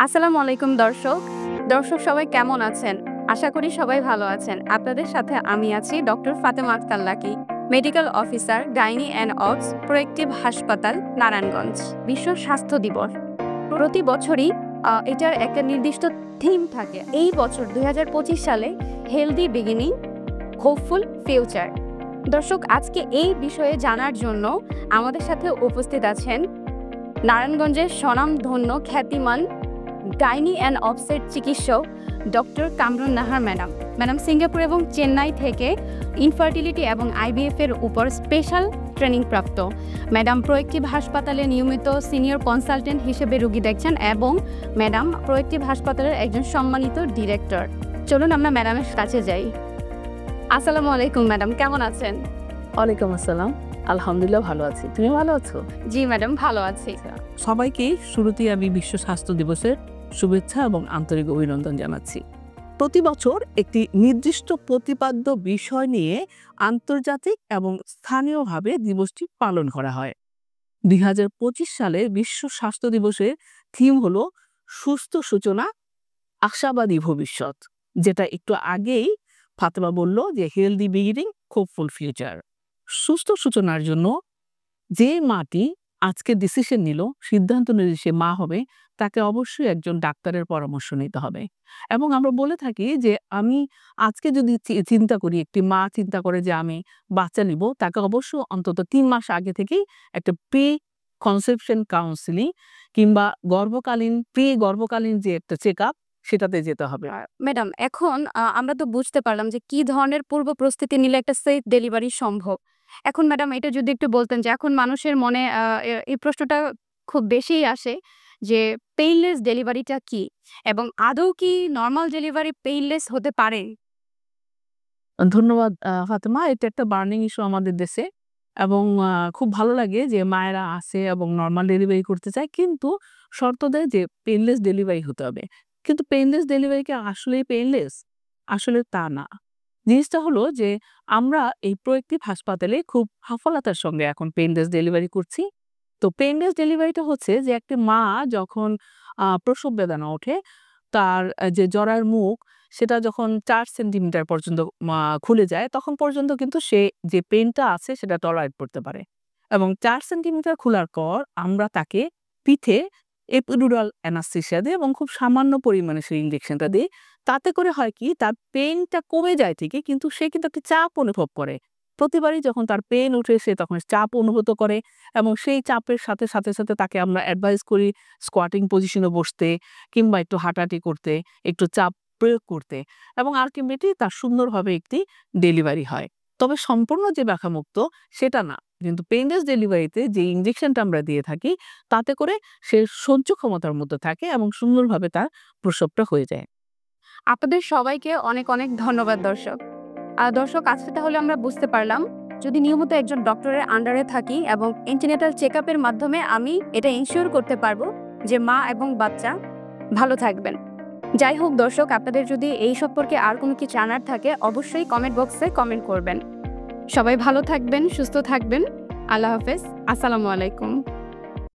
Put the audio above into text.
আসসালামু আলাইকুম দর্শক সবাই কেমন আছেন? আশা করি সবাই ভালো আছেন। আপনাদের সাথে আমি আছি doctor Fatema Akter Lucky, medical officer, gynae and obs, proactive হাসপাতাল, নারায়ণগঞ্জ। বিশ্ব স্বাস্থ্য দিবস প্রতি বছরই এটার একটা নির্দিষ্ট থিম থাকে। এই বছর 2025 সালে হেলদি বিগিনিং, হোপফুল ফিউচার। দর্শক, আজকে এই বিষয়ে জানার জন্য আমাদের সাথে উপস্থিত আছেন নারায়ণগঞ্জের স্বনামধন্য খ্যাতিমান গাইনি অ্যান্ড অবসের চিকিৎসক doctor Kamrun Nahar madam Singapore এবং চেন্নাই থেকে ইনফার্টিলিটি এবং আইভিএফ এর উপর স্পেশাল ট্রেনিং প্রাপ্ত। ম্যাডাম প্রোয়েক্টিভ হাসপাতালে নিয়মিত সিনিয়র কনসালটেন্ট হিসেবে রোগী দেখছেন এবং ম্যাডাম প্রোয়েক্টিভ হাসপাতালের একজন সম্মানিত ডিরেক্টর। চলুন আমরা ম্যাডামের কাছে যাই। আসসালামু আলাইকুম ম্যাডাম, কেমন আছেন? ওয়ালাইকুম আসসালাম, আলহামদুলিল্লাহ ভালো আছি। তুমি ভালো আছো? জি ম্যাডাম, ভালো আছি। সবাইকে শুরুতেই আমি বিশ্ব স্বাস্থ্য দিবসের শুভেচ্ছা এবং আন্তরিক অভিনন্দন জানাচ্ছি। প্রতি বছর একটি নির্দিষ্ট প্রতিপাদ্য বিষয় নিয়ে আন্তর্জাতিক এবং স্থানীয়ভাবে দিবসটি পালন করা হয়। 2025 সালে বিশ্ব স্বাস্থ্য দিবসের থিম হলো সুস্থ সূচনা, আশাবাদী ভবিষ্যৎ, যেটা একটু আগেই ফাতেমা বলল যে হেলদি বিগিনিং, হোপফুল ফিউচার। সুস্থ সূচনার জন্য যে মাটি আজকে ডিসিশন নিল, সিদ্ধান্ত নিল সে মা হবে, তাকে অবশ্যই একজন ডাক্তারের পরামর্শ নিতে হবে। এবং আমরা বলে থাকি যে আমি আজকে যদি চিন্তা করি, একটি মা চিন্তা করে যে আমি বাচ্চা নিব, তাকে অবশ্যই অন্তত 3 মাস আগে থেকেই একটা প্রি কনসেপশন কাউন্সিলিং কিংবা গর্ভকালীন যে একটা চেক আপ, সেটাতে যেতে হবে। ম্যাডাম, এখন আমরা তো বুঝতে পারলাম যে কি ধরনের পূর্ব প্রস্তুতি নিলে একটা সেফ ডেলিভারি সম্ভব। এখন ম্যাডাম, এটা যদি একটু বলতেন যে এখন মানুষের মনে এই প্রশ্নটা খুব বেশিই আসে যে পেইনলেস ডেলিভারিটা কি, এবং আদৌ কি নর্মাল ডেলিভারি পেইনলেস হতে পারে? ধন্যবাদ ফাতেমা। এটা একটা বার্নিং ইস্যু আমাদের দেশে এবং খুব ভালো লাগে যে মায়েরা আসে এবং নরমাল ডেলিভারি করতে চায়, কিন্তু শর্ত দেয় যে পেইনলেস ডেলিভারি হতে হবে। কিন্তু পেইনলেস ডেলিভারি কি আসলেই পেইনলেস? আসলে তা না। জিনিসটা হলো যে আমরা এই প্রোয়েক্টিভ হাসপাতালে খুব সফলতার সঙ্গে এখন পেইনলেস ডেলিভারি করছি। তো পেইনলেস ডেলিভারিটা হচ্ছে যে একটা মা যখন প্রসব বেদনা ওঠে, তার যে জরার মুখ সেটা যখন 4 সেন্টিমিটার পর্যন্ত খুলে যায়, তখন পর্যন্ত কিন্তু সে যে পেইনটা আছে সেটা টলারেট করতে পারে। এবং 4 সেন্টিমিটার খোলার পর আমরা তাকে পিঠে এপিডুরাল অ্যানাস্থেসিয়া দিই এবং খুব সামান্য পরিমাণে সেই ইনজেকশনটা দিই। তাতে করে হয় কি, তার পেইনটা কমে যায় ঠিকই, কিন্তু সে কিন্তু একটা চাপ অনুভব করে। প্রতিবারই যখন তার পেইন উঠে সে তখন চাপ অনুভূত করে এবং সেই চাপের সাথে তাকে আমরা অ্যাডভাইস করি স্কোয়াটিং পজিশনে বসতে কিংবা একটু হাঁটাহাঁটি করতে, একটু চাপ প্রয়োগ করতে, এবং আলটিমেটলি তার সুন্দরভাবে একটি ডেলিভারি হয়। তবে সম্পূর্ণ যে ব্যথামুক্ত সেটা না, কিন্তু পেইনলেস ডেলিভারিতে যে ইনজেকশনটা আমরা দিয়ে থাকি তাতে করে সে সহ্য ক্ষমতার মধ্যে থাকে এবং সুন্দরভাবে তার প্রসবটা হয়ে যায়। আপনাদের সবাইকে অনেক অনেক ধন্যবাদ দর্শক, আজকে তাহলে আমরা বুঝতে পারলাম, যদি নিয়মিত একজন ডক্টরের আন্ডারে থাকি এবং এন্টিনেটাল চেক আপের মাধ্যমে আমি এটা ইনশিওর করতে পারবো যে মা এবং বাচ্চা ভালো থাকবেন। যাই হোক দর্শক, আপনাদের যদি এই সম্পর্কে আর কোনো কিছু জানার থাকে অবশ্যই কমেন্ট বক্সে কমেন্ট করবেন। সবাই ভালো থাকবেন, সুস্থ থাকবেন। আল্লাহ হাফেজ। আসসালামু আলাইকুম।